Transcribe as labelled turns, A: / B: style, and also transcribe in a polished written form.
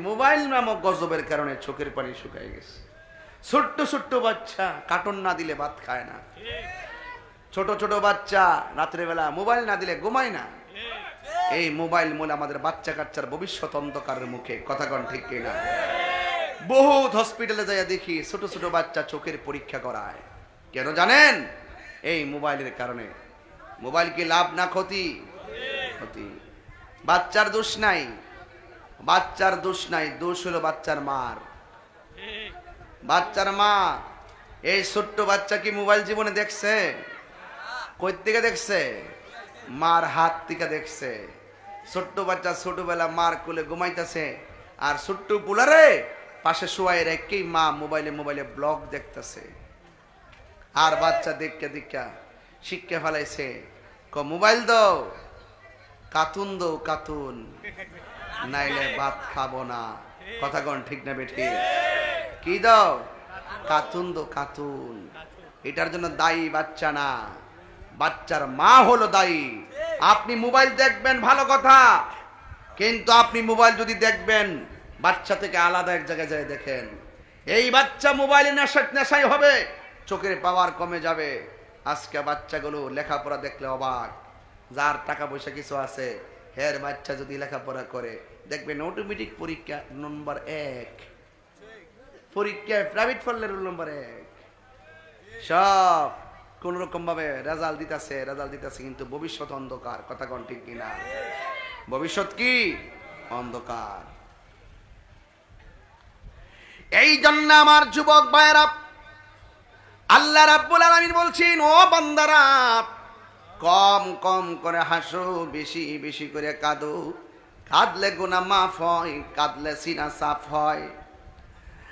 A: Mobile নামক গজবের কারণে চোখের পানি শুকায় গেছে। ছোট্ট ছোট্ট বাচ্চা কার্টুন না দিলে ভাত খায় না, ছোট ছোট বাচ্চা রাত্রেবেলা মোবাইল না দিলে ঘুমায় না। এই মোবাইল মূলে আমাদের বাচ্চা কাচ্চার ভবিষ্যৎ অন্ধকারের মুখে, কথা কন ঠিক কিনা? বহুত হসপিটালে যাইয়া দেখি ছোট ছোট বাচ্চা চোখের পরীক্ষা করায়, কেন জানেন? এই মোবাইলের কারণে। মোবাইল কি লাভ না ক্ষতি? ক্ষতি। বাচ্চার দোষ নাই, বাচ্চার দোষ নাই, দোষ হলো বাচ্চার মার। বাচ্চার মা। এই ছোট্ট বাচ্চা কি মোবাইল জীবনে দেখছে? কই থেকে দেখছে? মার হাত থেকে দেখছে। ছোট্ট বাচ্চা ছোটবেলা মার কোলে ঘুমাইতেছে, আর ছোট্ট পুলারে পাশে শোয়াই রেখেই মা মোবাইলে মোবাইলে ব্লগ দেখতেছে। আর বাচ্চা দেখে দেখা শিক্ষা ফেলাইছে, মোবাইল দাও, কার্টুন দাও, কার্টুন, নাইলে ভাত খাবো না। কথা কন ঠিক না বেঠি? কি দাও? কার্টুন দাও, কার্টুন। এটার জন্য দায়ী বাচ্চা না, বাচ্চার মা হলো দায়ী। আপনি মোবাইল দেখবেন ভালো কথা, কিন্তু আপনি মোবাইল যদি দেখবেন বাচ্চা থেকে আলাদা এক জায়গায় যায় দেখেন, এই বাচ্চা মোবাইলে নেশায় হবে, চোখের পাওয়ার কমে যাবে। আজকে বাচ্চাগুলো লেখাপড়া দেখলে অবাক, যার টাকা পয়সা কিছু আছে হের বাচ্চা যদি লেখাপড়া করে দেখবেন অটোমেটিক পরীক্ষা নম্বর 1, পরীক্ষায় প্রাইভেট পড়লে রোল নম্বর 1, সব কোন রকম ভাবে রেজাল্ট দিতেছে, কিন্তু ভবিষ্যৎ অন্ধকার। কথা কন ঠিক কিনা? ভবিষ্যৎ কি? অন্ধকার। এই জন্য আমার যুবক ভাইয়েরা, আল্লাহ রাব্বুল আলামিন বলছেন, ও বান্দারা, কম কম করে হাসো, বেশি বেশি করে কাঁদো। কাঁদলে গুনাহ মাফ হয়, কাঁদলে সিনা সাফ হয়।